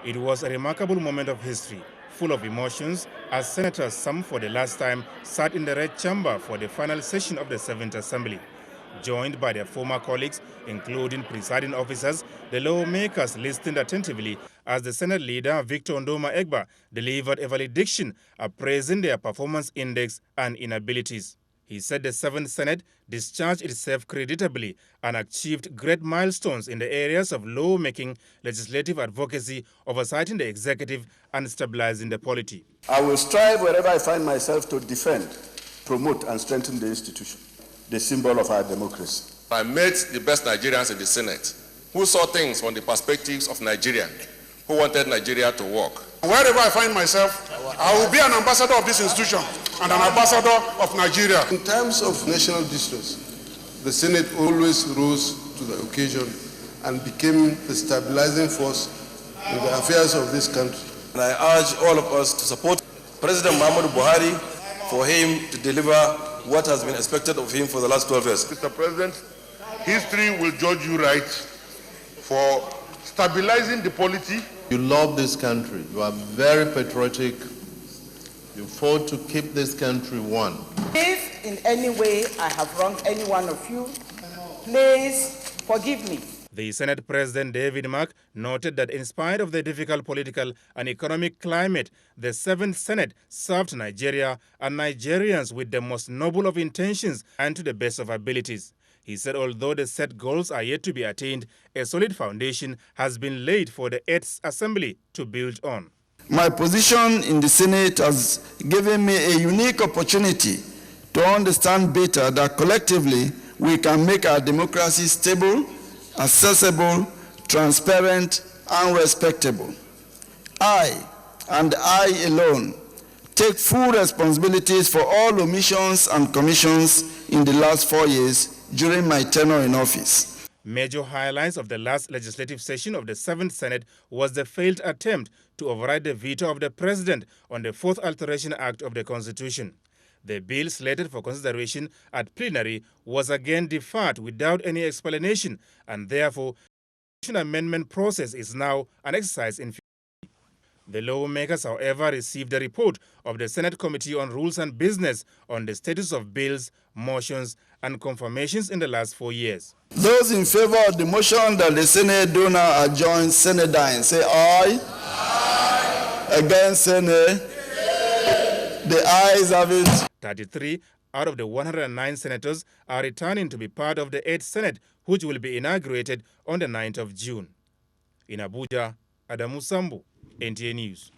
It was a remarkable moment of history, full of emotions, as senators, some for the last time, sat in the Red Chamber for the final session of the 7th Assembly. Joined by their former colleagues, including presiding officers, the lawmakers listened attentively as the Senate leader, Victor Ndoma Egba, delivered a valediction appraising their performance index and inabilities. He said the 7th Senate discharged itself creditably and achieved great milestones in the areas of lawmaking, legislative advocacy, oversighting the executive, and stabilizing the polity. I will strive wherever I find myself to defend, promote, and strengthen the institution, the symbol of our democracy. I met the best Nigerians in the Senate who saw things from the perspectives of Nigeria, who wanted Nigeria to work. Wherever I find myself, I will be an ambassador of this institution and an ambassador of Nigeria. In times of national distress, the Senate always rose to the occasion and became the stabilizing force in the affairs of this country. And I urge all of us to support President Muhammadu Buhari for him to deliver what has been expected of him for the last 12 years. Mr. President, history will judge you right for stabilizing the polity. You love this country. You are very patriotic. You fought to keep this country one. If in any way I have wronged any one of you, please forgive me. The Senate President David Mark noted that in spite of the difficult political and economic climate, the 7th Senate served Nigeria and Nigerians with the most noble of intentions and to the best of abilities. He said although the set goals are yet to be attained, a solid foundation has been laid for the 8th Assembly to build on. My position in the Senate has given me a unique opportunity to understand better that collectively we can make our democracy stable, accessible, transparent, and respectable. I, and I alone, take full responsibilities for all omissions and commissions in the last 4 years during my tenure in office. Major highlights of the last legislative session of the 7th Senate was the failed attempt to override the veto of the President on the 4th Alteration Act of the Constitution. The bill slated for consideration at plenary was again deferred without any explanation, and therefore the amendment process is now an exercise in futility. The lawmakers, however, received a report of the Senate Committee on Rules and Business on the status of bills, motions, and confirmations in the last 4 years. Those in favor of the motion that the Senate do now adjourn Senate dying, say aye. Aye. Against, say nay. The ayes have it. 33 out of the 109 senators are returning to be part of the 8th Senate, which will be inaugurated on the 9th of June. In Abuja, Adamu Sambu, NTA News.